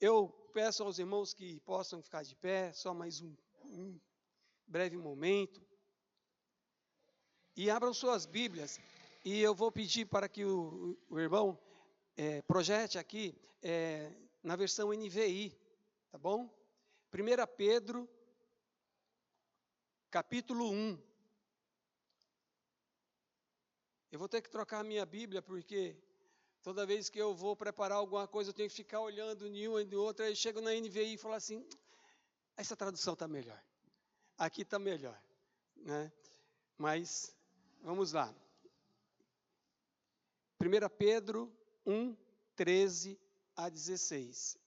Eu peço aos irmãos que possam ficar de pé, só mais um breve momento. E abram suas Bíblias, e eu vou pedir para que o irmão projete aqui na versão NVI, tá bom? 1 Pedro, capítulo 1. Eu vou ter que trocar a minha Bíblia, porque toda vez que eu vou preparar alguma coisa, eu tenho que ficar olhando em uma e em outra, aí eu chego na NVI e falo assim, essa tradução está melhor, aqui está melhor, né? Mas, vamos lá. 1 Pedro 1, 13 a 16.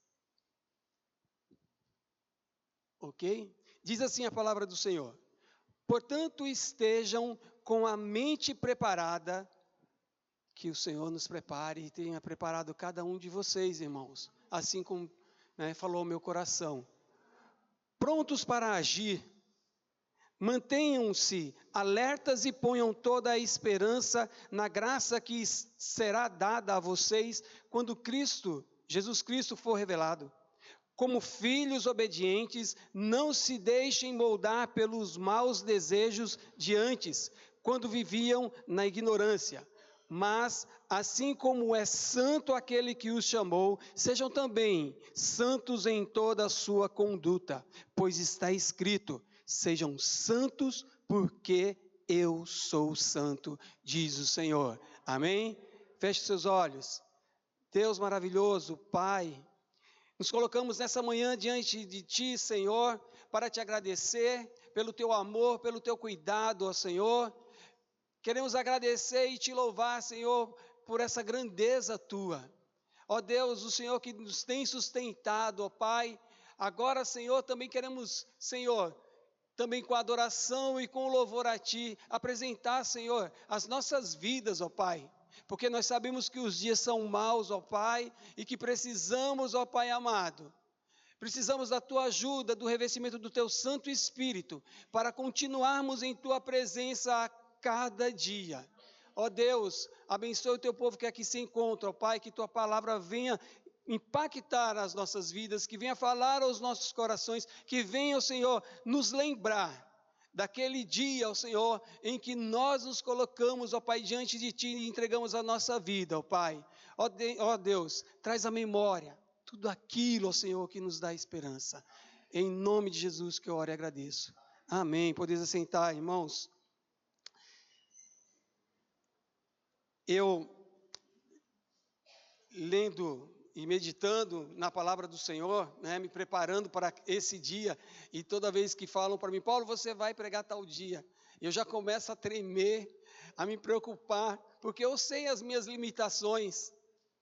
Ok? Diz assim a palavra do Senhor. Portanto, estejam com a mente preparada, que o Senhor nos prepare e tenha preparado cada um de vocês, irmãos, assim como falou meu coração. Prontos para agir, mantenham-se alertas e ponham toda a esperança na graça que será dada a vocês quando Jesus Cristo for revelado. Como filhos obedientes, não se deixem moldar pelos maus desejos de antes, quando viviam na ignorância. Mas, assim como é santo aquele que os chamou, sejam também santos em toda a sua conduta, pois está escrito, sejam santos porque eu sou santo, diz o Senhor. Amém? Feche seus olhos. Deus maravilhoso, Pai, nos colocamos nessa manhã diante de Ti, Senhor, para Te agradecer pelo Teu amor, pelo Teu cuidado, ó Senhor. Queremos agradecer e Te louvar, Senhor, por essa grandeza Tua. Ó Deus, o Senhor que nos tem sustentado, ó Pai. Agora, Senhor, também queremos, Senhor, também com adoração e com louvor a Ti, apresentar, Senhor, as nossas vidas, ó Pai. Porque nós sabemos que os dias são maus, ó Pai, e que precisamos, ó Pai amado, precisamos da Tua ajuda, do revestimento do Teu Santo Espírito, para continuarmos em Tua presença a cada dia. Ó Deus, abençoe o Teu povo que aqui se encontra, ó Pai, que Tua palavra venha impactar as nossas vidas, que venha falar aos nossos corações, que venha, ó Senhor, nos lembrar daquele dia, ó Senhor, em que nós nos colocamos, ó Pai, diante de Ti e entregamos a nossa vida, ó Pai. Ó Deus, traz a memória, tudo aquilo, ó Senhor, que nos dá esperança. Em nome de Jesus que eu oro e agradeço. Amém. Podeis assentar, irmãos. Eu, lendo e meditando na palavra do Senhor, me preparando para esse dia, e toda vez que falam para mim, Paulo, você vai pregar tal dia, eu já começo a tremer, a me preocupar, porque eu sei as minhas limitações,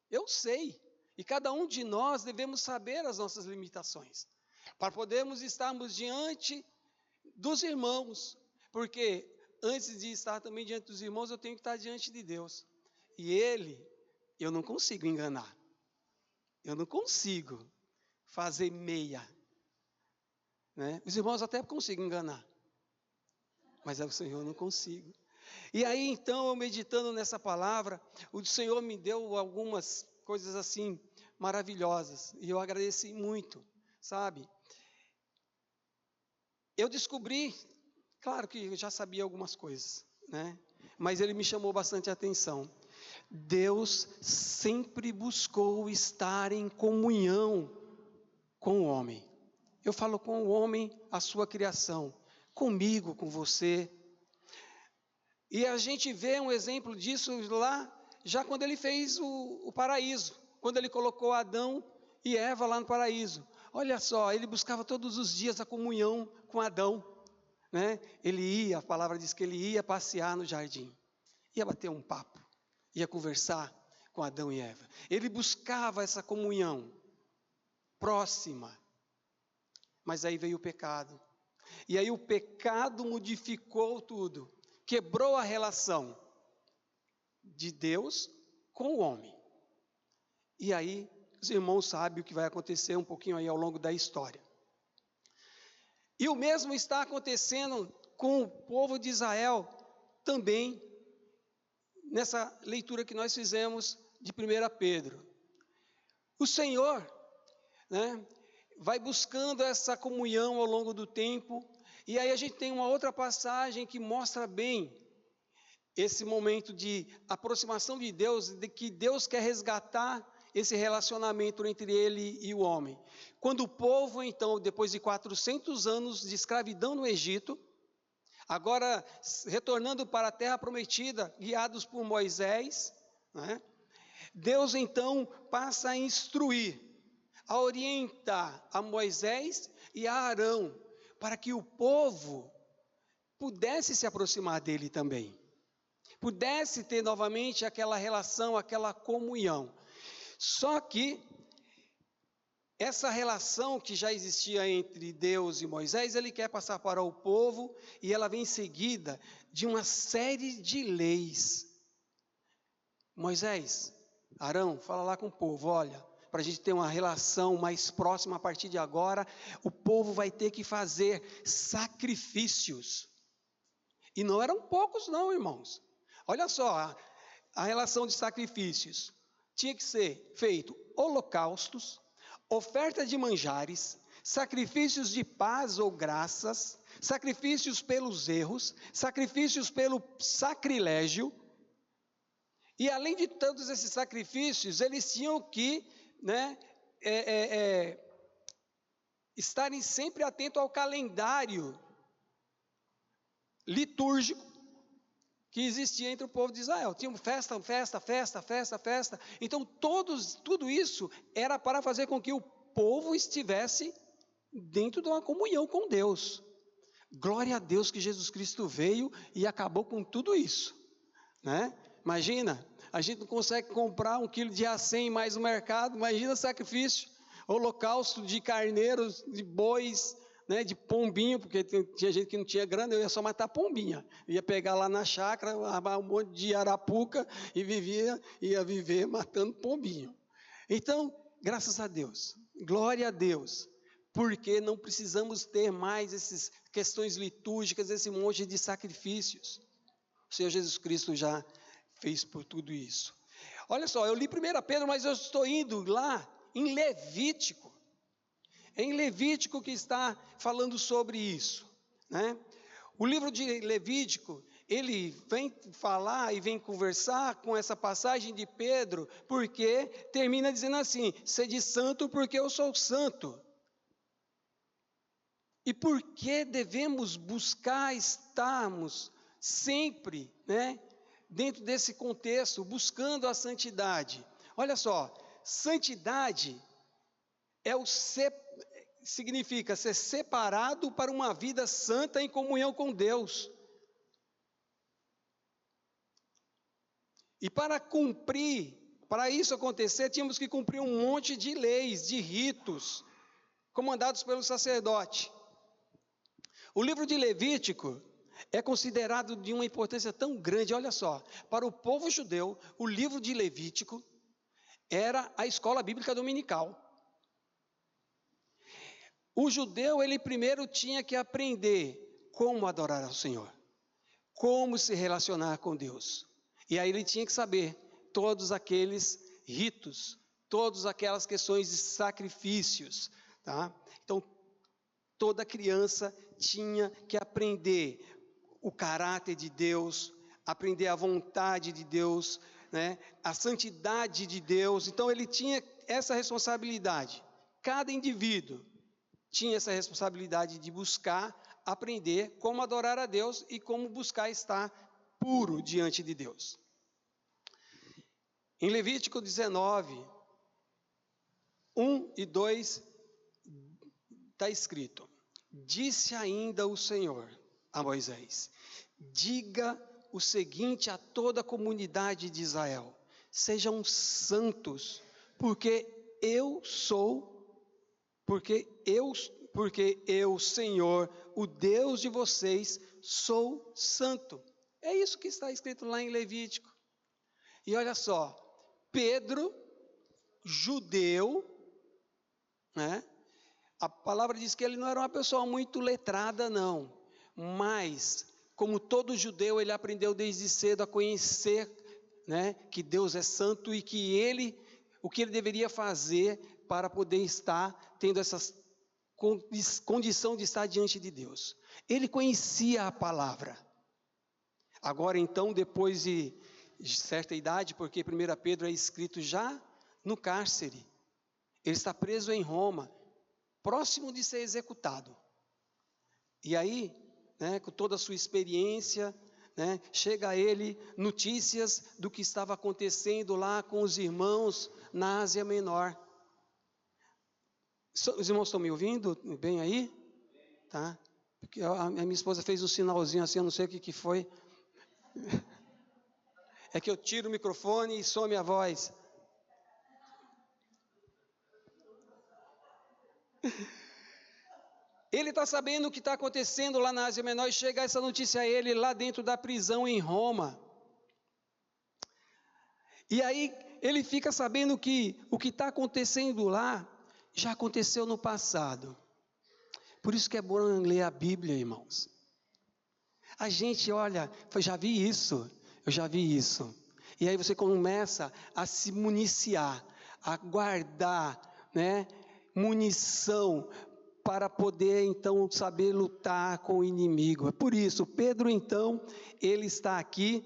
eu sei, e cada um de nós devemos saber as nossas limitações, para podermos estarmos diante dos irmãos, porque antes de estar também diante dos irmãos, eu tenho que estar diante de Deus, e Ele, eu não consigo enganar. Eu não consigo fazer meia. Os irmãos até consigam enganar. Mas o Senhor não consigo. E aí então, eu meditando nessa palavra, o Senhor me deu algumas coisas assim maravilhosas. E eu agradeci muito, sabe? Eu descobri, claro que eu já sabia algumas coisas, mas Ele me chamou bastante a atenção. Deus sempre buscou estar em comunhão com o homem. Eu falo com o homem, a sua criação, comigo, com você. E a gente vê um exemplo disso lá, já quando Ele fez o paraíso, quando Ele colocou Adão e Eva lá no paraíso. Olha só, Ele buscava todos os dias a comunhão com Adão. Ele ia, a palavra diz que Ele ia passear no jardim, ia bater um papo, ia conversar com Adão e Eva. Ele buscava essa comunhão próxima. Mas aí veio o pecado. E aí o pecado modificou tudo. Quebrou a relação de Deus com o homem. E aí os irmãos sabem o que vai acontecer um pouquinho aí ao longo da história. E o mesmo está acontecendo com o povo de Israel também, nessa leitura que nós fizemos de 1 Pedro. O Senhor né, vai buscando essa comunhão ao longo do tempo. E aí a gente tem uma outra passagem que mostra bem esse momento de aproximação de Deus, de que Deus quer resgatar esse relacionamento entre ele e o homem. Quando o povo, então, depois de 400 anos de escravidão no Egito, agora retornando para a terra prometida, guiados por Moisés, né, Deus então passa a instruir, a orientar a Moisés e a Arão, para que o povo pudesse se aproximar dele também, pudesse ter novamente aquela relação, aquela comunhão. Só que essa relação que já existia entre Deus e Moisés, ele quer passar para o povo, e ela vem seguida de uma série de leis. Moisés, Arão, fala lá com o povo, olha, para a gente ter uma relação mais próxima a partir de agora, o povo vai ter que fazer sacrifícios. E não eram poucos não, irmãos. Olha só, a relação de sacrifícios. Tinha que ser feito holocaustos, oferta de manjares, sacrifícios de paz ou graças, sacrifícios pelos erros, sacrifícios pelo sacrilégio. E além de todos esses sacrifícios, eles tinham que, né, estarem sempre atentos ao calendário litúrgico que existia entre o povo de Israel. Tinha festa. Então, tudo isso era para fazer com que o povo estivesse dentro de uma comunhão com Deus. Glória a Deus que Jesus Cristo veio e acabou com tudo isso, né? Imagina, a gente não consegue comprar 1 quilo de acém mais no mercado, imagina sacrifício, holocausto de carneiros, de bois, né, de pombinho, porque tinha gente que não tinha grana, eu ia só matar pombinha, ia pegar lá na chácara, um monte de arapuca e ia viver matando pombinho. Então, graças a Deus, glória a Deus, porque não precisamos ter mais essas questões litúrgicas, esse monte de sacrifícios. O Senhor Jesus Cristo já fez por tudo isso. Olha só, eu li 1 Pedro, mas eu estou indo lá em Levítico. É em Levítico que está falando sobre isso, né? O livro de Levítico, ele vem falar e vem conversar com essa passagem de Pedro, porque termina dizendo assim: sede santo porque eu sou santo. E por que devemos buscar estarmos sempre, né, dentro desse contexto, buscando a santidade? Olha só, santidade significa ser separado para uma vida santa em comunhão com Deus. E para isso acontecer, tínhamos que cumprir um monte de leis, de ritos, comandados pelo sacerdote. O livro de Levítico é considerado de uma importância tão grande, olha só, para o povo judeu, o livro de Levítico era a escola bíblica dominical. O judeu, ele primeiro tinha que aprender como adorar ao Senhor, como se relacionar com Deus. E aí ele tinha que saber todos aqueles ritos, todas aquelas questões de sacrifícios, tá? Então, toda criança tinha que aprender o caráter de Deus, aprender a vontade de Deus, né? A santidade de Deus. Então, ele tinha essa responsabilidade. Cada indivíduo tinha essa responsabilidade de buscar, aprender como adorar a Deus e como buscar estar puro diante de Deus. Em Levítico 19, 1 e 2, está escrito: disse ainda o Senhor a Moisés: diga o seguinte a toda a comunidade de Israel: sejam santos, porque eu, Senhor, o Deus de vocês, sou santo. É isso que está escrito lá em Levítico. E olha só, Pedro, judeu, né? A palavra diz que ele não era uma pessoa muito letrada, não. Mas, como todo judeu, ele aprendeu desde cedo a conhecer, né, que Deus é santo e que o que ele deveria fazer para poder estar tendo essa condição de estar diante de Deus. Ele conhecia a palavra. Agora então, depois de certa idade, porque 1 Pedro é escrito já no cárcere, ele está preso em Roma, próximo de ser executado. E aí, com toda a sua experiência, chega a ele notícias do que estava acontecendo lá com os irmãos na Ásia Menor. Os irmãos estão me ouvindo bem aí? Tá? Porque a minha esposa fez um sinalzinho assim, eu não sei o que foi. É que eu tiro o microfone e some a voz. Ele está sabendo o que está acontecendo lá na Ásia Menor e chega essa notícia a ele lá dentro da prisão em Roma. E aí ele fica sabendo que o que está acontecendo lá já aconteceu no passado. Por isso que é bom ler a Bíblia, irmãos. A gente olha, eu já vi isso. E aí você começa a se municiar, a guardar, munição, para poder então saber lutar com o inimigo. É por isso, Pedro então, ele está aqui,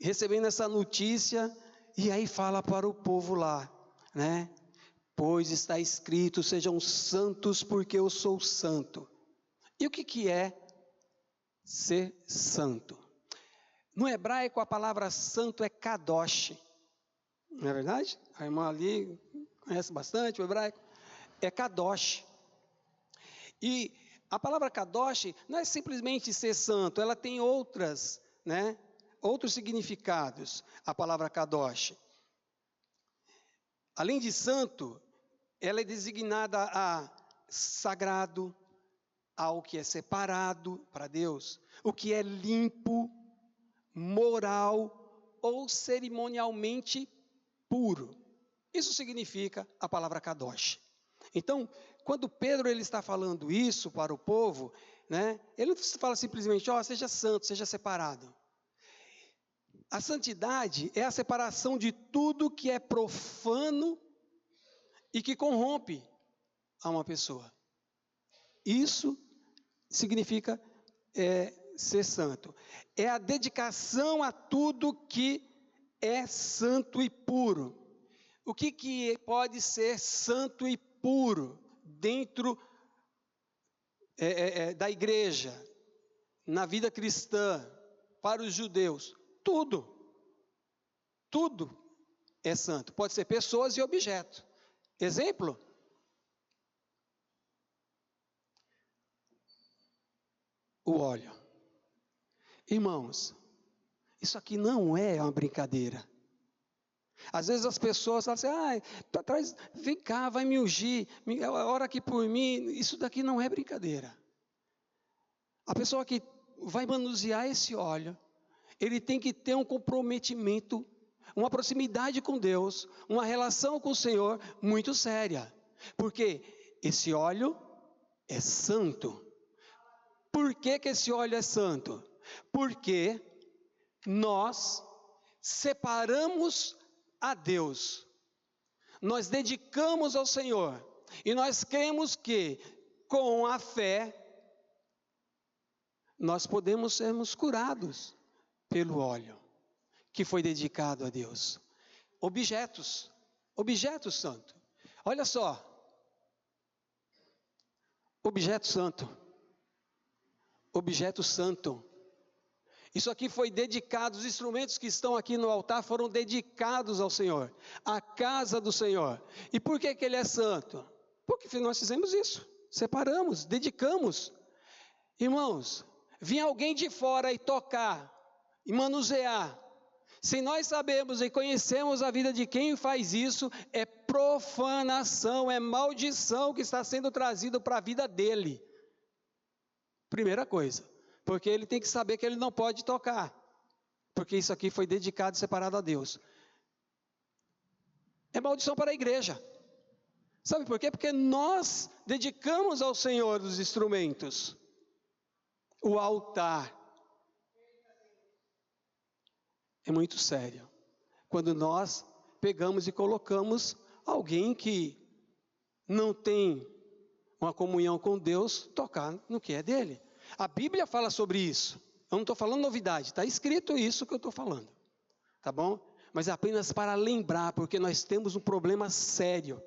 recebendo essa notícia, e aí fala para o povo lá, pois está escrito, sejam santos porque eu sou santo. E o que é ser santo? No hebraico a palavra santo é kadosh, não é verdade? A irmã ali conhece bastante o hebraico. É kadosh. E a palavra kadosh não é simplesmente ser santo, ela tem outros significados, a palavra kadosh. Além de santo, ela é designada a sagrado, ao que é separado para Deus, o que é limpo, moral ou cerimonialmente puro. Isso significa a palavra kadosh. Então, quando Pedro ele está falando isso para o povo, ele não fala simplesmente, seja santo, seja separado. A santidade é a separação de tudo que é profano e que corrompe a uma pessoa. Isso significa ser santo. É a dedicação a tudo que é santo e puro. O que pode ser santo e puro dentro da igreja, na vida cristã, para os judeus? Tudo é santo. Pode ser pessoas e objetos. Exemplo? O óleo. Irmãos, isso aqui não é uma brincadeira. Às vezes as pessoas falam assim, vem cá, vai me ungir, ora aqui por mim. Isso daqui não é brincadeira. A pessoa que vai manusear esse óleo, ele tem que ter um comprometimento, uma proximidade com Deus, uma relação com o Senhor muito séria. Porque esse óleo é santo. Por que esse óleo é santo? Porque nós separamos a Deus, nós dedicamos ao Senhor, e nós cremos que com a fé, nós podemos sermos curados pelo óleo, que foi dedicado a Deus. Objetos santo. Olha só, objeto santo. Isso aqui foi dedicado, os instrumentos que estão aqui no altar foram dedicados ao Senhor, à casa do Senhor. E por que ele é santo? Porque nós fizemos isso, separamos, dedicamos. Irmãos, vinha alguém de fora e tocar, e manusear. Se nós sabemos e conhecemos a vida de quem faz isso, é profanação, é maldição que está sendo trazido para a vida dele. Primeira coisa. Porque ele tem que saber que ele não pode tocar. Porque isso aqui foi dedicado e separado a Deus. É maldição para a igreja. Sabe por quê? Porque nós dedicamos ao Senhor os instrumentos. O altar. É muito sério. Quando nós pegamos e colocamos alguém que não tem uma comunhão com Deus tocar no que é dele. A Bíblia fala sobre isso. Eu não estou falando novidade, está escrito isso que eu estou falando, tá bom? Mas é apenas para lembrar, porque nós temos um problema sério.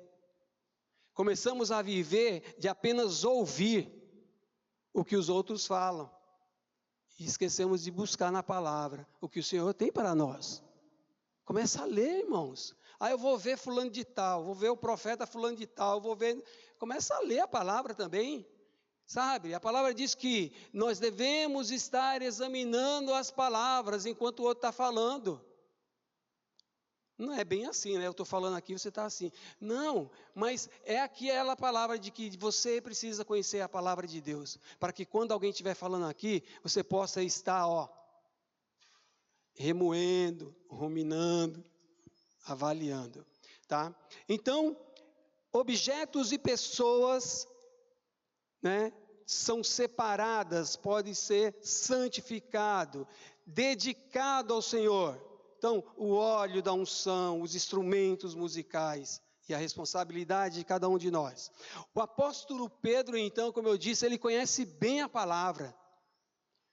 Começamos a viver de apenas ouvir o que os outros falam. E esquecemos de buscar na palavra o que o Senhor tem para nós. Começa a ler, irmãos. Eu vou ver fulano de tal, vou ver o profeta fulano de tal, vou ver... Começa a ler a palavra também. Sabe, a palavra diz que nós devemos estar examinando as palavras enquanto o outro está falando. Não é bem assim, né? Eu estou falando aqui, você está assim. Não, mas é aquela palavra de que você precisa conhecer a palavra de Deus, para que quando alguém estiver falando aqui, você possa estar, remoendo, ruminando, avaliando, tá? Então, objetos e pessoas, né, são separadas, pode ser santificado, dedicado ao Senhor. Então, o óleo da unção, os instrumentos musicais e a responsabilidade de cada um de nós. O apóstolo Pedro, então, como eu disse, ele conhece bem a palavra,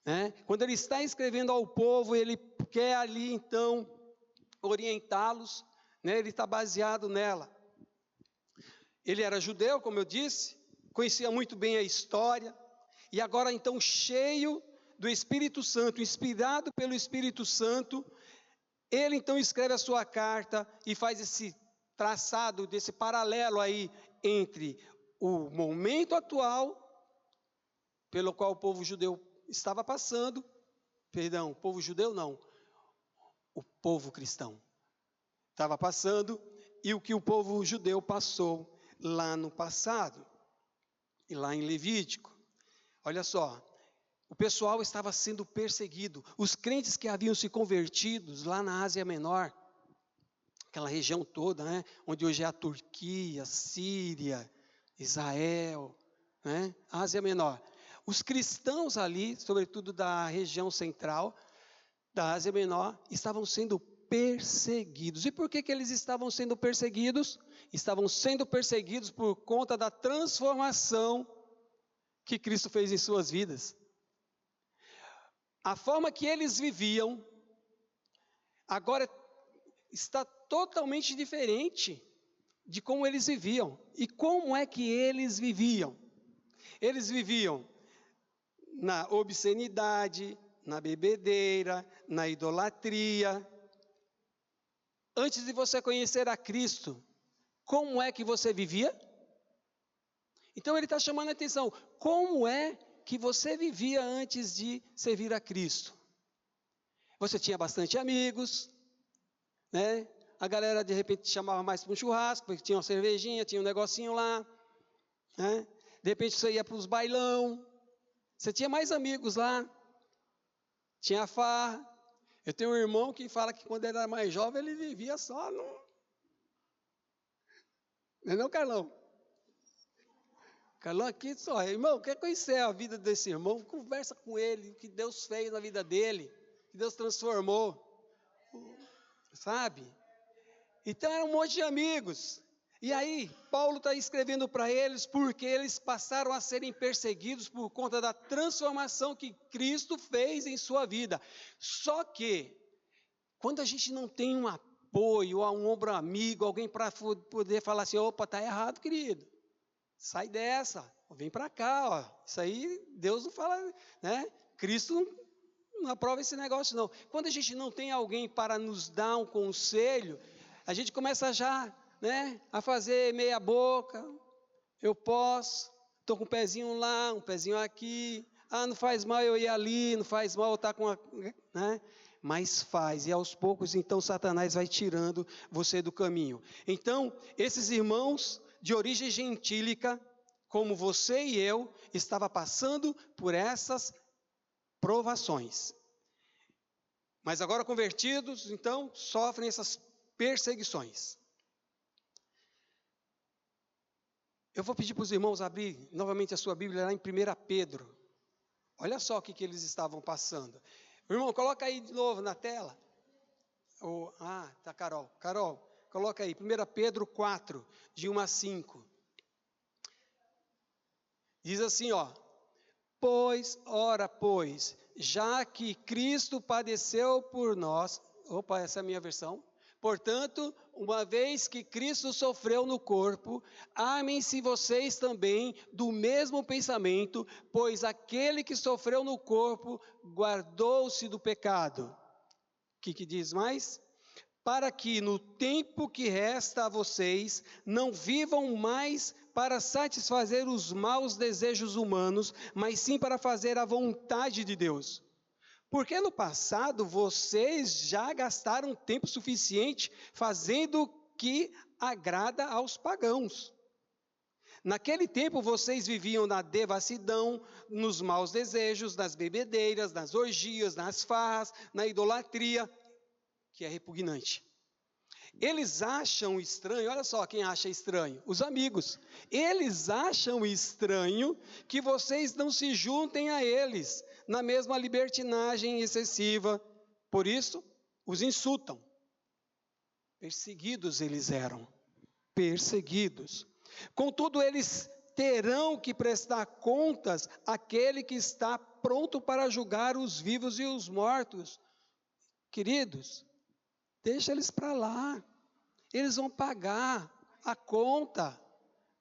né? Quando ele está escrevendo ao povo, ele quer ali, então, orientá-los, né? Ele está baseado nela. Ele era judeu, como eu disse, conhecia muito bem a história, e agora então cheio do Espírito Santo, inspirado pelo Espírito Santo, ele então escreve a sua carta e faz esse traçado, desse paralelo aí entre o momento atual, pelo qual o povo judeu estava passando, o povo judeu não, o povo cristão estava passando, e o que o povo judeu passou lá no passado. E lá em Levítico, olha só, o pessoal estava sendo perseguido. Os crentes que haviam se convertido lá na Ásia Menor, aquela região toda, né, onde hoje é a Turquia, Síria, Israel, né, Ásia Menor. Os cristãos ali, sobretudo da região central da Ásia Menor, estavam sendo perseguidos. E por que eles estavam sendo perseguidos? Estavam sendo perseguidos por conta da transformação que Cristo fez em suas vidas. A forma que eles viviam, agora está totalmente diferente de como eles viviam. E como é que eles viviam? Eles viviam na obscenidade, na bebedeira, na idolatria. Antes de você conhecer a Cristo, como é que você vivia? Então ele está chamando a atenção, como é que você vivia antes de servir a Cristo? Você tinha bastante amigos, né? A galera de repente te chamava mais para um churrasco, porque tinha uma cervejinha, tinha um negocinho lá, né? De repente você ia para os bailão, você tinha mais amigos lá, tinha farra. Eu tenho um irmão que fala que quando ele era mais jovem, ele vivia só no... Não é não, Carlão? Carlão aqui só, irmão, quer conhecer a vida desse irmão? Conversa com ele, o que Deus fez na vida dele, o que Deus transformou, sabe? Então era um monte de amigos. E aí, Paulo está escrevendo para eles porque eles passaram a serem perseguidos por conta da transformação que Cristo fez em sua vida. Só que, quando a gente não tem um apoio, um ombro amigo, alguém para poder falar assim, opa, está errado, querido, sai dessa, vem para cá, ó. Isso aí Deus não fala, né? Cristo não aprova esse negócio não. Quando a gente não tem alguém para nos dar um conselho, a gente começa já, né, a fazer meia boca, eu posso, estou com um pezinho lá, um pezinho aqui, não faz mal eu ir ali, não faz mal eu estar com a... né? Mas faz, e aos poucos então Satanás vai tirando você do caminho. Então, esses irmãos de origem gentílica, como você e eu, estava passando por essas provações. Mas agora convertidos, então, sofrem essas perseguições. Eu vou pedir para os irmãos abrir novamente a sua Bíblia lá em 1 Pedro. Olha só o que eles estavam passando. Irmão, coloca aí de novo na tela. Tá, Carol. Carol, Coloca aí, 1 Pedro 4, de 1 a 5. Diz assim, ó. Pois, já que Cristo padeceu por nós, opa, essa é a minha versão. Portanto, uma vez que Cristo sofreu no corpo, amem-se vocês também do mesmo pensamento, pois aquele que sofreu no corpo guardou-se do pecado. O que diz mais? Para que no tempo que resta a vocês, não vivam mais para satisfazer os maus desejos humanos, mas sim para fazer a vontade de Deus. Porque no passado vocês já gastaram tempo suficiente fazendo o que agrada aos pagãos. Naquele tempo vocês viviam na devassidão, nos maus desejos, nas bebedeiras, nas orgias, nas farras, na idolatria, que é repugnante. Eles acham estranho, olha só quem acha estranho, os amigos. Eles acham estranho que vocês não se juntem a eles na mesma libertinagem excessiva. Por isso, os insultam. Perseguidos eles eram, perseguidos. Contudo, eles terão que prestar contas àquele que está pronto para julgar os vivos e os mortos. Queridos, deixa eles para lá, eles vão pagar a conta,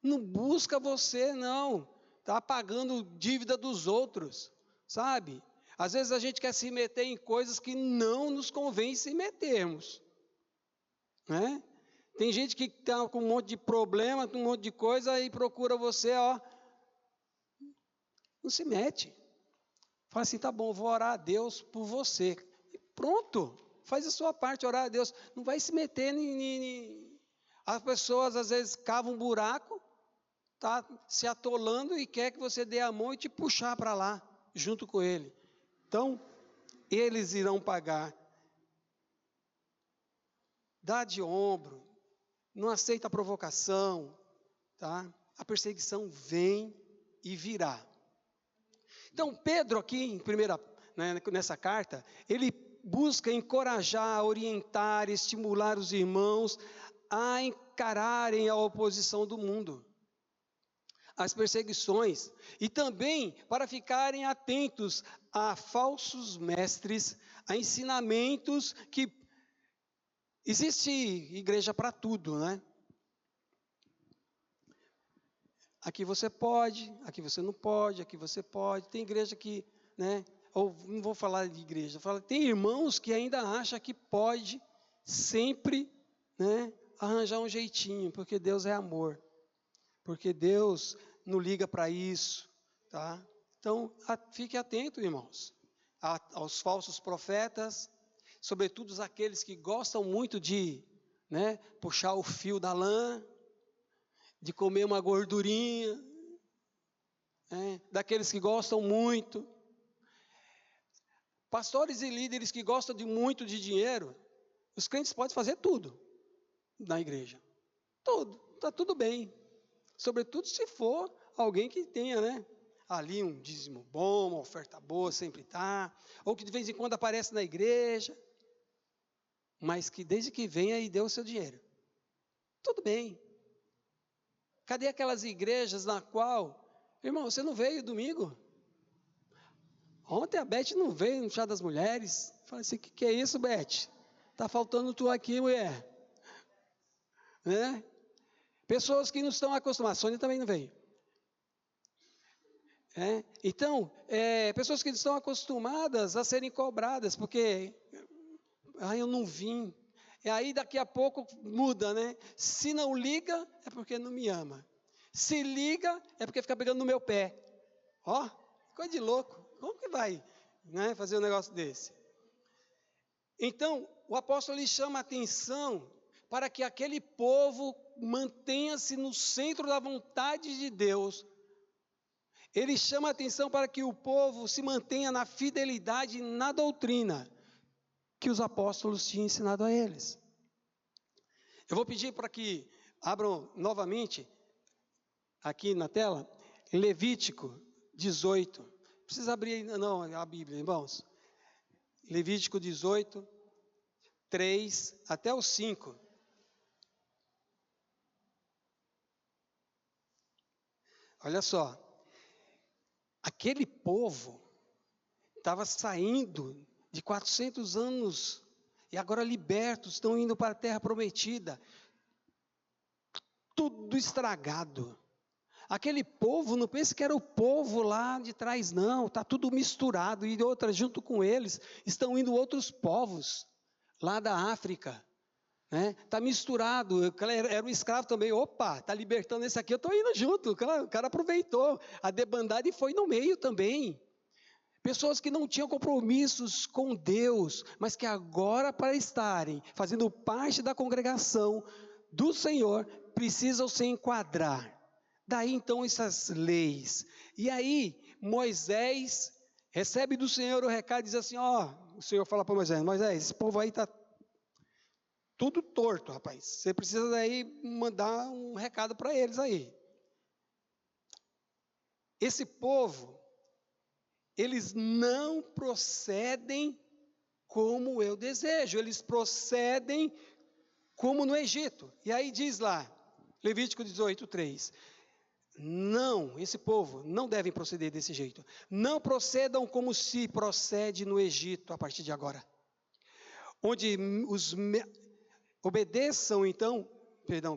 não busca você não, está pagando dívida dos outros, sabe? Às vezes a gente quer se meter em coisas que não nos convém se metermos, né? Tem gente que está com um monte de problema, com um monte de coisa e procura você, ó, não se mete, fala assim, tá bom, vou orar a Deus por você, e pronto. Faz a sua parte, orar a Deus. Não vai se meter As pessoas às vezes cavam um buraco, tá se atolando e quer que você dê a mão e te puxar para lá, junto com ele. Então, eles irão pagar. Dá de ombro, não aceita a provocação, tá? A perseguição vem e virá. Então, Pedro aqui, nessa carta, ele busca encorajar, orientar, estimular os irmãos a encararem a oposição do mundo, as perseguições, e também para ficarem atentos a falsos mestres, a ensinamentos que existe igreja para tudo, né? Aqui você pode, aqui você não pode, aqui você pode. Tem igreja que, né? Ou não vou falar de igreja, tem irmãos que ainda acham que pode sempre, né, arranjar um jeitinho, porque Deus é amor, porque Deus não liga para isso, tá? Então, fique atento, irmãos, aos falsos profetas, sobretudo aqueles que gostam muito de, né, puxar o fio da lã, de comer uma gordurinha, né, daqueles que gostam muito. Pastores e líderes que gostam muito de dinheiro, os crentes podem fazer tudo na igreja. Tudo, está tudo bem. Sobretudo se for alguém que tenha, né, ali um dízimo bom, uma oferta boa, sempre está, ou que de vez em quando aparece na igreja, mas que desde que venha e dê o seu dinheiro. Tudo bem. Cadê aquelas igrejas na qual, irmão, você não veio domingo? Ontem a Beth não veio no chá das mulheres. Falei assim, o que é isso, Beth? Está faltando tu aqui, mulher. Né? Pessoas que não estão acostumadas. Sônia também não veio. Então, pessoas que estão acostumadas a serem cobradas, porque eu não vim. E aí daqui a pouco muda, né? Se não liga, é porque não me ama. Se liga, é porque fica pegando no meu pé. Ó, coisa de louco. Como que vai, né, fazer um negócio desse? Então, o apóstolo lhe chama a atenção para que aquele povo mantenha-se no centro da vontade de Deus. Ele chama a atenção para que o povo se mantenha na fidelidade na doutrina que os apóstolos tinham ensinado a eles. Eu vou pedir para que abram novamente, aqui na tela, Levítico 18. Precisa abrir não a Bíblia, irmãos. Levítico 18, 3 até o 5. Olha só, aquele povo estava saindo de 400 anos e agora libertos, estão indo para a terra prometida, tudo estragado. Aquele povo, não pense que era o povo lá de trás, não, está tudo misturado, e outras, junto com eles, estão indo outros povos, lá da África, né? Está misturado, era um escravo também, opa, está libertando esse aqui, eu estou indo junto, o cara aproveitou, a debandada e foi no meio também. Pessoas que não tinham compromissos com Deus, mas que agora, para estarem fazendo parte da congregação do Senhor, precisam se enquadrar. Daí então essas leis. E aí Moisés recebe do Senhor o recado e diz assim, o Senhor fala para Moisés, esse povo aí está tudo torto, rapaz. Você precisa daí mandar um recado para eles aí. Esse povo, eles não procedem como eu desejo, eles procedem como no Egito. E aí diz lá, Levítico 18:3, não, esse povo não deve proceder desse jeito. Não procedam como se procede no Egito a partir de agora. Obedeçam então,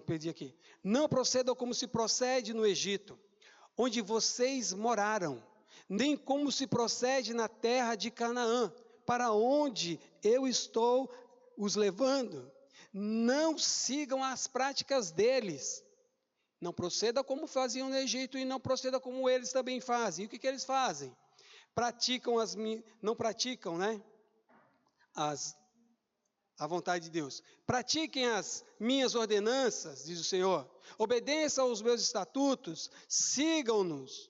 perdi aqui. Não procedam como se procede no Egito, onde vocês moraram, nem como se procede na terra de Canaã, para onde eu estou os levando. Não sigam as práticas deles. Não proceda como faziam no Egito e não proceda como eles também fazem. E o que eles fazem? Não praticam, né? A vontade de Deus. Pratiquem as minhas ordenanças, diz o Senhor. Obedeçam aos meus estatutos, sigam-nos.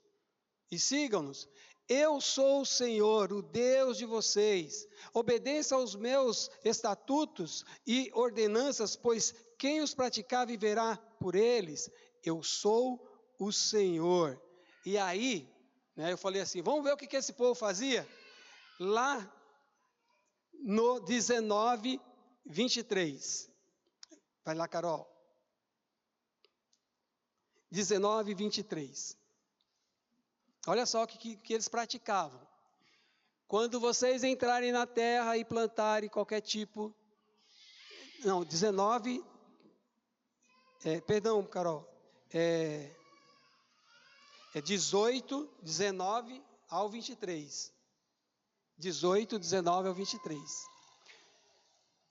Eu sou o Senhor, o Deus de vocês. Obedeçam aos meus estatutos e ordenanças, pois quem os praticar viverá por eles. Eu sou o Senhor. E aí, eu falei assim, vamos ver o que esse povo fazia? Lá no 19:23. Vai lá, Carol. 19:23. Olha só o que eles praticavam. Quando vocês entrarem na terra e plantarem qualquer tipo... Não, 19... perdão, Carol. É 18, 19 ao 23. 18, 19 ao 23.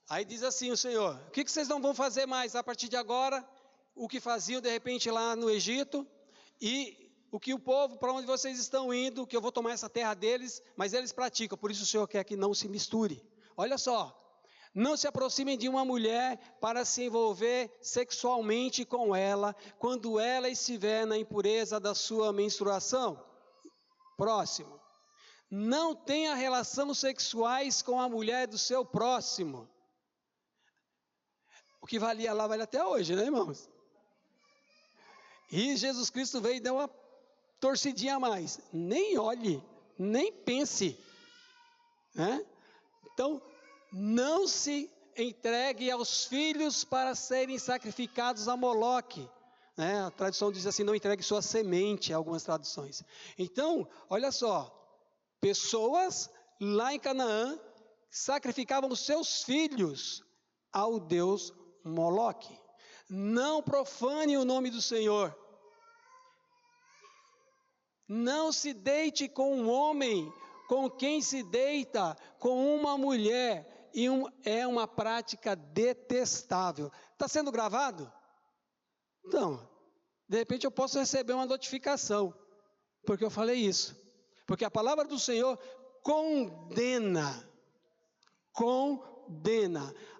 Aí diz assim o Senhor, o que vocês não vão fazer mais a partir de agora? O que faziam de repente lá no Egito, e o que o povo, para onde vocês estão indo, que eu vou tomar essa terra deles, mas eles praticam, por isso o Senhor quer que não se misture. Olha só, não se aproximem de uma mulher para se envolver sexualmente com ela, quando ela estiver na impureza da sua menstruação. Próximo. Não tenha relações sexuais com a mulher do seu próximo. O que valia lá vale até hoje, né, irmãos? E Jesus Cristo veio e deu uma torcidinha a mais. Nem olhe, nem pense. Né? Então, não se entregue aos filhos para serem sacrificados a Moloque. Né? A tradução diz assim, não entregue sua semente, algumas traduções. Então, olha só, pessoas lá em Canaã sacrificavam os seus filhos ao deus Moloque. Não profane o nome do Senhor. Não se deite com um homem com quem se deita com uma mulher, é uma prática detestável. Está sendo gravado? Então, de repente eu posso receber uma notificação, porque eu falei isso. Porque a palavra do Senhor condena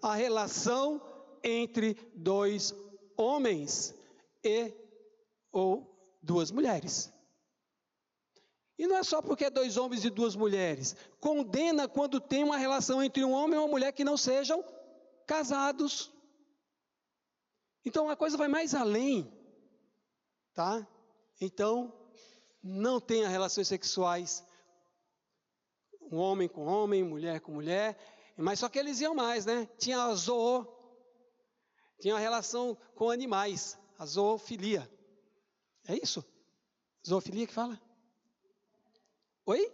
a relação entre dois homens ou duas mulheres. E não é só porque é dois homens e duas mulheres. Condena quando tem uma relação entre um homem e uma mulher que não sejam casados. Então a coisa vai mais além, tá? Então, não tenha relações sexuais, um homem com homem, mulher com mulher, mas só que eles iam mais, né? Tinha a tinha a relação com animais, a zoofilia. É isso. Zoofilia que fala? Oi?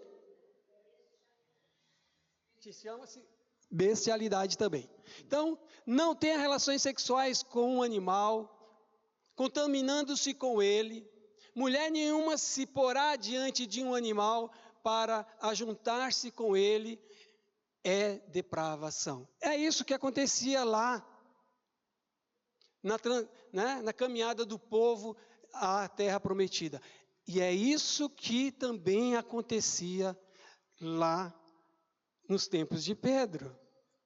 Que chama-se bestialidade também. Então, não tenha relações sexuais com um animal, contaminando-se com ele. Mulher nenhuma se porá diante de um animal para ajuntar-se com ele. É depravação. É isso que acontecia lá, na caminhada do povo à terra prometida. E é isso que também acontecia lá nos tempos de Pedro,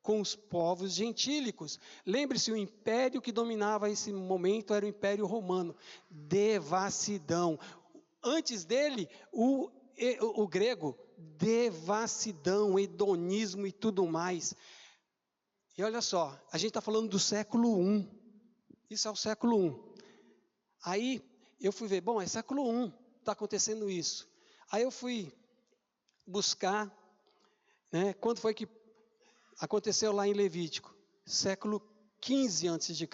com os povos gentílicos. Lembre-se, o império que dominava esse momento era o Império Romano. Devassidão. Antes dele, o grego, devassidão, hedonismo e tudo mais. E olha só, a gente está falando do século I. Isso é o século I. Aí eu fui ver, bom, é século I, está acontecendo isso. Aí eu fui buscar, quando foi que aconteceu lá em Levítico? Século XV a.C.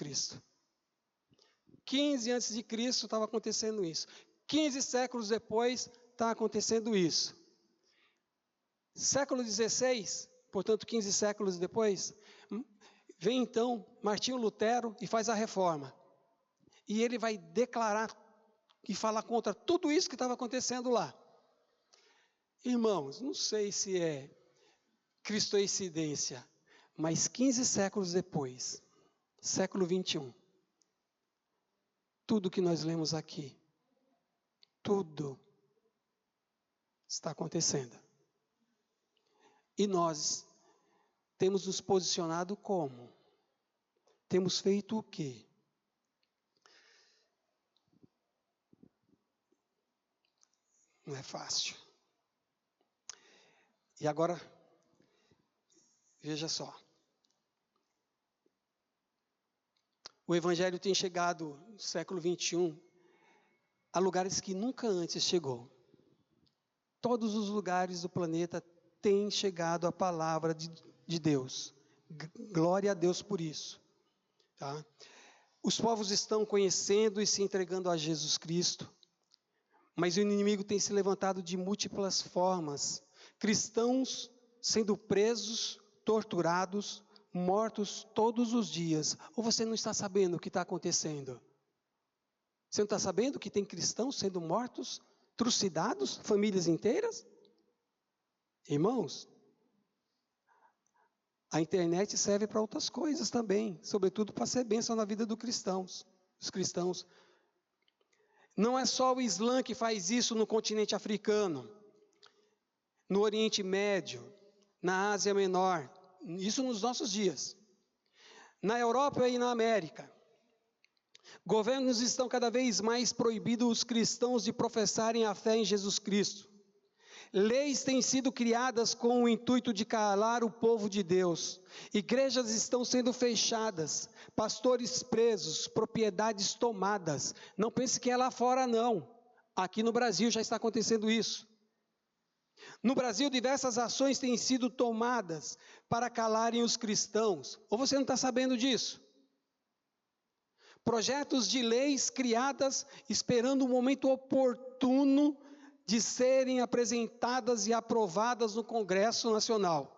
15 a.C. estava acontecendo isso. 15 séculos depois está acontecendo isso. Século XVI, portanto 15 séculos depois, vem então Martinho Lutero e faz a reforma. E ele vai declarar e falar contra tudo isso que estava acontecendo lá. Irmãos, não sei se é cristoincidência, mas 15 séculos depois, século XXI, tudo que nós lemos aqui, tudo está acontecendo. E nós temos nos posicionado como? Temos feito o quê? Não é fácil. E agora, veja só. O Evangelho tem chegado no século XXI a lugares que nunca antes chegou. Todos os lugares do planeta têm chegado a palavra de Deus. Glória a Deus por isso. Tá? Os povos estão conhecendo e se entregando a Jesus Cristo. Mas o inimigo tem se levantado de múltiplas formas. Cristãos sendo presos, torturados, mortos todos os dias. Ou você não está sabendo o que está acontecendo? Você não está sabendo que tem cristãos sendo mortos, trucidados, famílias inteiras? Irmãos, a internet serve para outras coisas também, sobretudo para ser bênção na vida dos cristãos. Não é só o Islã que faz isso no continente africano, no Oriente Médio, na Ásia Menor, isso nos nossos dias. Na Europa e na América, governos estão cada vez mais proibindo os cristãos de professarem a fé em Jesus Cristo. Leis têm sido criadas com o intuito de calar o povo de Deus. Igrejas estão sendo fechadas, pastores presos, propriedades tomadas. Não pense que é lá fora, não. Aqui no Brasil já está acontecendo isso. No Brasil, diversas ações têm sido tomadas para calarem os cristãos. Ou você não está sabendo disso? Projetos de leis criadas esperando o momento oportuno de serem apresentadas e aprovadas no Congresso Nacional.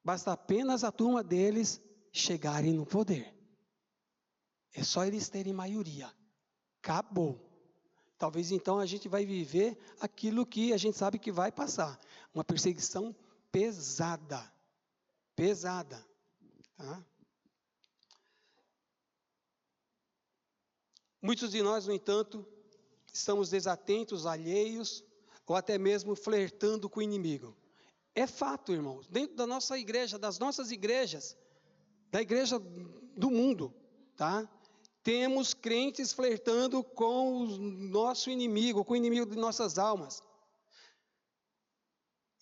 Basta apenas a turma deles chegarem no poder. É só eles terem maioria. Acabou. Talvez então a gente vai viver aquilo que a gente sabe que vai passar. Uma perseguição pesada. Pesada. Tá? Muitos de nós, no entanto, estamos desatentos, alheios, ou até mesmo flertando com o inimigo. É fato, irmãos, dentro da nossa igreja, das nossas igrejas, da igreja do mundo, tá? Temos crentes flertando com o nosso inimigo, com o inimigo de nossas almas.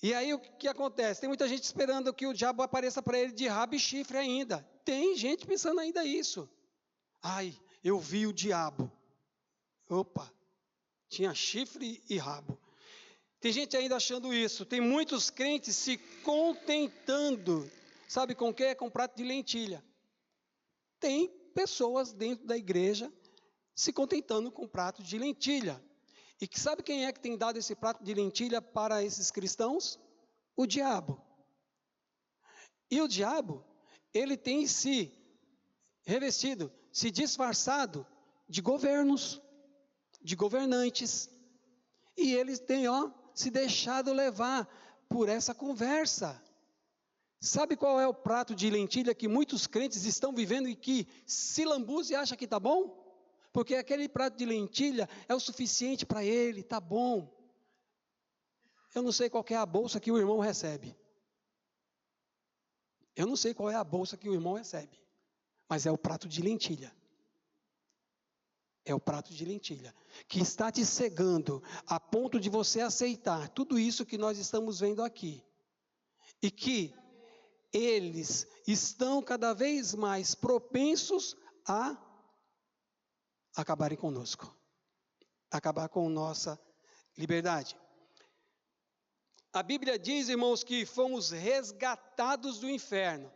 E aí o que acontece? Tem muita gente esperando que o diabo apareça para ele de rabo e chifre ainda. Tem gente pensando ainda isso. Ai, eu vi o diabo. Opa! Tinha chifre e rabo. Tem gente ainda achando isso. Tem muitos crentes se contentando. Sabe com o quê? Com prato de lentilha. Tem pessoas dentro da igreja se contentando com prato de lentilha. E que sabe quem é que tem dado esse prato de lentilha para esses cristãos? O diabo. E o diabo, ele tem se revestido, se disfarçado de governos, de governantes. E eles têm, se deixado levar por essa conversa. Sabe qual é o prato de lentilha que muitos crentes estão vivendo e que se lambuza e acha que está bom? Porque aquele prato de lentilha é o suficiente para ele, está bom. Eu não sei qual é a bolsa que o irmão recebe. Eu não sei qual é a bolsa que o irmão recebe. Mas é o prato de lentilha. É o prato de lentilha. Que está te cegando a ponto de você aceitar tudo isso que nós estamos vendo aqui. E que eles estão cada vez mais propensos a acabarem conosco. Acabar com nossa liberdade. A Bíblia diz, irmãos, que fomos resgatados do inferno.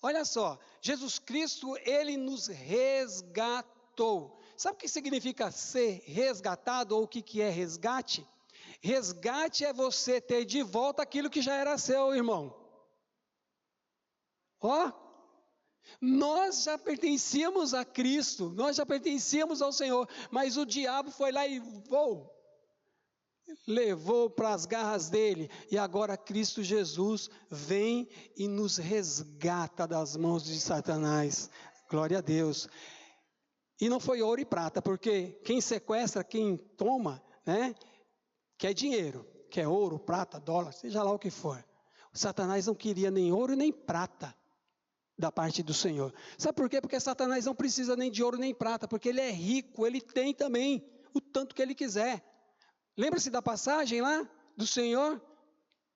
Olha só, Jesus Cristo, Ele nos resgatou. Sabe o que significa ser resgatado ou o que é resgate? Resgate é você ter de volta aquilo que já era seu, irmão. Nós já pertencíamos a Cristo, nós já pertencíamos ao Senhor, mas o diabo foi lá e levou para as garras dele, e agora Cristo Jesus vem e nos resgata das mãos de Satanás. Glória a Deus. E não foi ouro e prata, porque quem sequestra, quem toma, quer dinheiro, quer ouro, prata, dólar, seja lá o que for. O Satanás não queria nem ouro nem prata da parte do Senhor. Sabe por quê? Porque Satanás não precisa nem de ouro nem prata, porque ele é rico, ele tem também o tanto que ele quiser. Lembra-se da passagem lá do Senhor,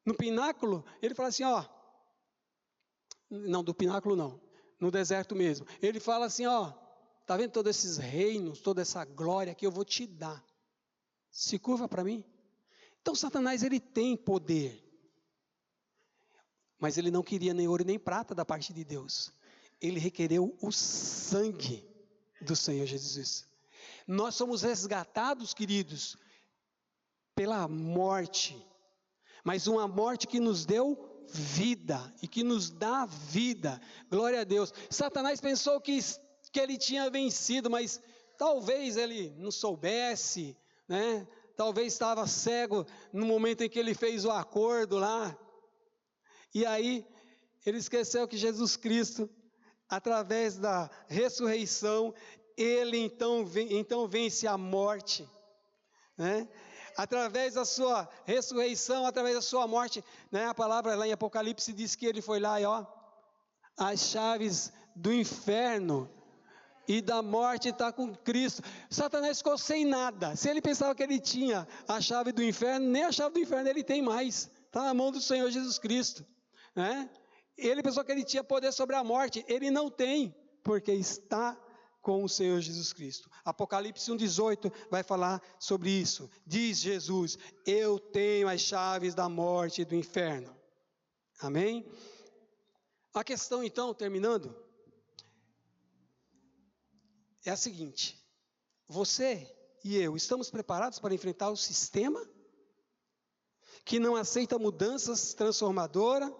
no pináculo? Ele fala assim, não, do pináculo não, no deserto mesmo. Ele fala assim, está vendo todos esses reinos, toda essa glória que eu vou te dar? Se curva para mim. Então Satanás, ele tem poder. Mas ele não queria nem ouro nem prata da parte de Deus. Ele requereu o sangue do Senhor Jesus. Nós somos resgatados, queridos, pela morte, mas uma morte que nos deu vida e que nos dá vida. Glória a Deus. Satanás pensou que ele tinha vencido, mas talvez ele não soubesse, talvez estava cego no momento em que ele fez o acordo lá. E aí ele esqueceu que Jesus Cristo, através da ressurreição, ele então vence a morte, Através da sua ressurreição, através da sua morte, a palavra lá em Apocalipse diz que ele foi lá e as chaves do inferno e da morte está com Cristo. Satanás ficou sem nada. Se ele pensava que ele tinha a chave do inferno, nem a chave do inferno ele tem mais. Está na mão do Senhor Jesus Cristo. Ele pensou que ele tinha poder sobre a morte. Ele não tem, porque está com o Senhor Jesus Cristo. Apocalipse 1,18 vai falar sobre isso. Diz Jesus, eu tenho as chaves da morte e do inferno. Amém? A questão então, terminando, é a seguinte: você e eu estamos preparados para enfrentar o sistema que não aceita mudanças transformadoras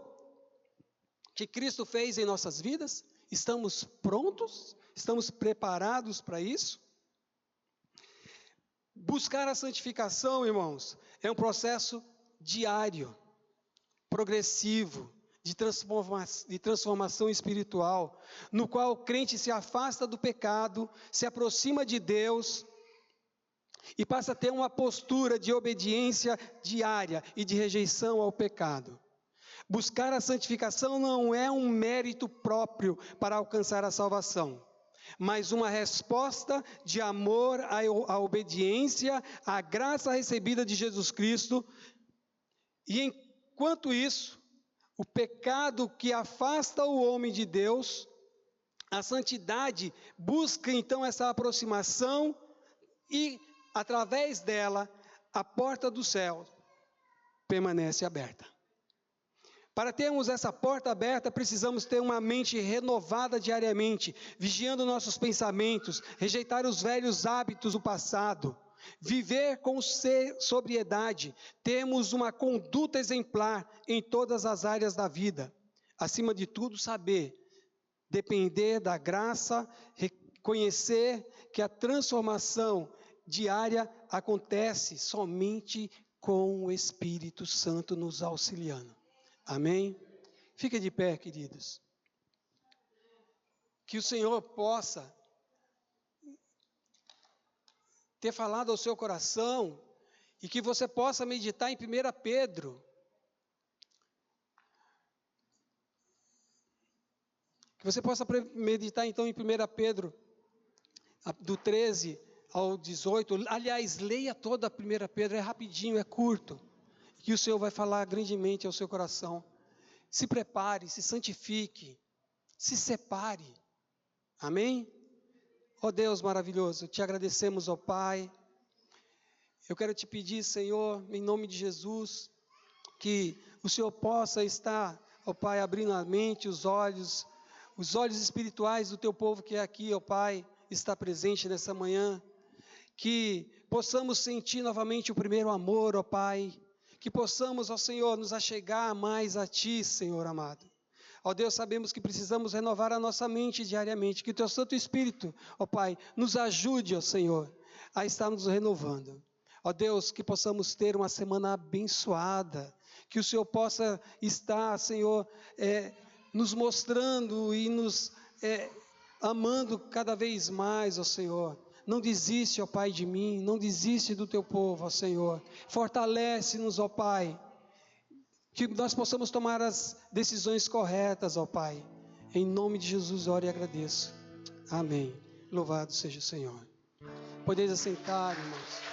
que Cristo fez em nossas vidas? Estamos prontos? Estamos preparados para isso? Buscar a santificação, irmãos, é um processo diário, progressivo, de transformação espiritual, no qual o crente se afasta do pecado, se aproxima de Deus e passa a ter uma postura de obediência diária e de rejeição ao pecado. Buscar a santificação não é um mérito próprio para alcançar a salvação, mas uma resposta de amor à obediência, à graça recebida de Jesus Cristo. E enquanto isso, o pecado que afasta o homem de Deus, a santidade busca então essa aproximação e, através dela, a porta do céu permanece aberta. Para termos essa porta aberta, precisamos ter uma mente renovada diariamente, vigiando nossos pensamentos, rejeitar os velhos hábitos do passado viver com sobriedade, termos uma conduta exemplar em todas as áreas da vida. Acima de tudo, saber depender da graça, reconhecer que a transformação diária acontece somente com o Espírito Santo nos auxiliando. Amém? Fica de pé, queridos. Que o Senhor possa ter falado ao seu coração e que você possa meditar em 1 Pedro. Que você possa meditar então em 1 Pedro, do 13 ao 18. Aliás, leia toda a 1 Pedro, é rapidinho, é curto. Que o Senhor vai falar grandemente ao seu coração. Se prepare, se santifique, se separe. Amém? Ó Deus maravilhoso, te agradecemos, ó Pai. Eu quero te pedir, Senhor, em nome de Jesus, que o Senhor possa estar, ó Pai, abrindo a mente, os olhos espirituais do teu povo que é aqui, ó Pai, está presente nessa manhã. Que possamos sentir novamente o primeiro amor, ó Pai. Que possamos, ó Senhor, nos achegar mais a Ti, Senhor amado. Ó Deus, sabemos que precisamos renovar a nossa mente diariamente. Que o Teu Santo Espírito, ó Pai, nos ajude, ó Senhor, a estar nos renovando. Ó Deus, que possamos ter uma semana abençoada. Que o Senhor possa estar, Senhor, nos mostrando e nos amando cada vez mais, ó Senhor. Não desiste, ó Pai, de mim, não desiste do teu povo, ó Senhor. Fortalece-nos, ó Pai, que nós possamos tomar as decisões corretas, ó Pai. Em nome de Jesus, oro e agradeço. Amém. Louvado seja o Senhor. Podeis assentar, irmãos.